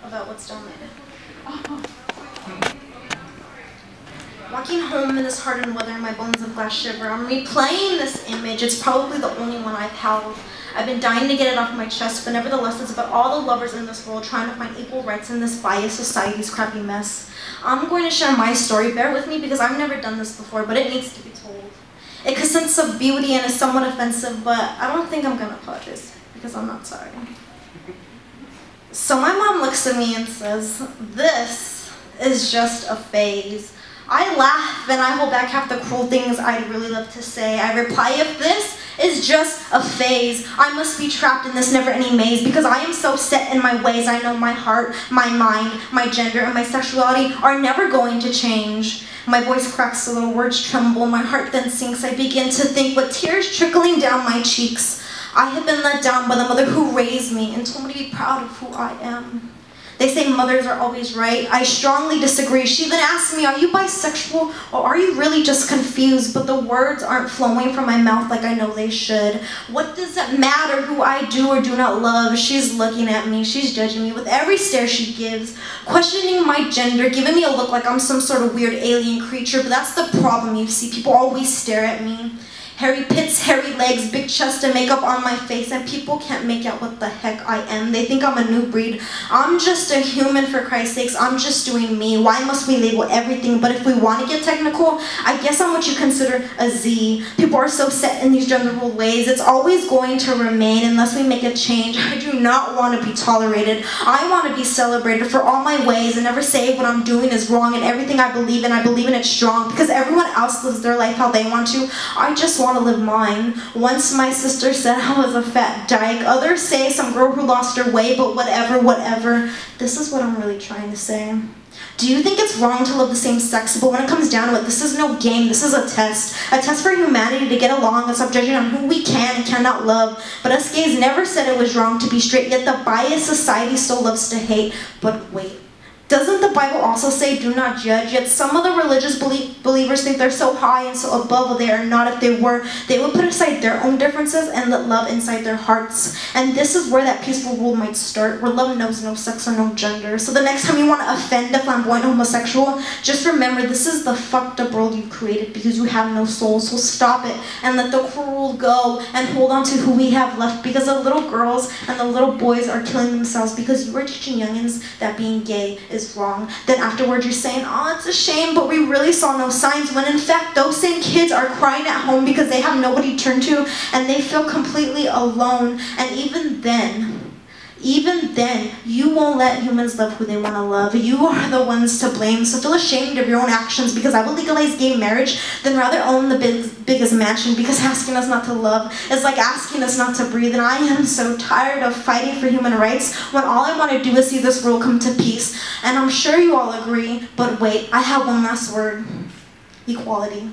about what's down there. Walking home in this hardened weather, my bones of glass shiver. I'm replaying this image. It's probably the only one I've held. I've been dying to get it off my chest, but nevertheless, it's about all the lovers in this world trying to find equal rights in this biased society's crappy mess. I'm going to share my story. Bear with me because I've never done this before, but it needs to be told. It consists of beauty and is somewhat offensive, but I don't think I'm going to apologize because I'm not sorry. So my mom looks at me and says, "This is just a phase." I laugh and I hold back half the cruel things I'd really love to say. I reply, "If this is just a phase, I must be trapped in this never-ending maze because I am so set in my ways. I know my heart, my mind, my gender, and my sexuality are never going to change." My voice cracks, the little words tremble, my heart then sinks. I begin to think with tears trickling down my cheeks. I have been let down by the mother who raised me and told me to be proud of who I am. They say mothers are always right. I strongly disagree. She then asked me, "Are you bisexual or are you really just confused?" But the words aren't flowing from my mouth like I know they should. What does it matter who I do or do not love? She's looking at me. She's judging me with every stare she gives, questioning my gender, giving me a look like I'm some sort of weird alien creature. But that's the problem, you see. People always stare at me. Hairy pits, hairy legs, big chest and makeup on my face, and people can't make out what the heck I am. They think I'm a new breed. I'm just a human, for Christ's sakes. I'm just doing me. Why must we label everything? But if we want to get technical, I guess I'm what you consider a Z. People are so set in these gender rule ways. It's always going to remain unless we make a change. I do not want to be tolerated. I want to be celebrated for all my ways and never say what I'm doing is wrong, and everything I believe in it strong, because everyone else lives their life how they want to. I just want to live mine. Once my sister said I was a fat dyke. Others say some girl who lost her way, but whatever. This is what I'm really trying to say. Do you think it's wrong to love the same sex? But when it comes down to it, this is no game, this is a test. A test for humanity to get along and stop judging on who we can and cannot love. But us gays never said it was wrong to be straight, yet the biased society still loves to hate. But wait. Doesn't the Bible also say, "Do not judge"? Yet some of the religious believers think they're so high and so above what they are not. If they were, they would put aside their own differences and let love inside their hearts. And this is where that peaceful world might start, where love knows no sex or no gender. So the next time you want to offend a flamboyant homosexual, just remember this is the fucked up world you created because you have no soul. So stop it and let the cruel go and hold on to who we have left, because the little girls and the little boys are killing themselves because you are teaching youngins that being gay is wrong. Then afterwards you're saying, "Oh, it's a shame, but we really saw no signs," when in fact those same kids are crying at home because they have nobody to turn to and they feel completely alone. And even then, you won't let humans love who they want to love. You are the ones to blame, so feel ashamed of your own actions, because I will legalize gay marriage, then rather own the biggest mansion, because asking us not to love is like asking us not to breathe. And I am so tired of fighting for human rights when all I want to do is see this world come to peace. And I'm sure you all agree, but wait, I have one last word: equality.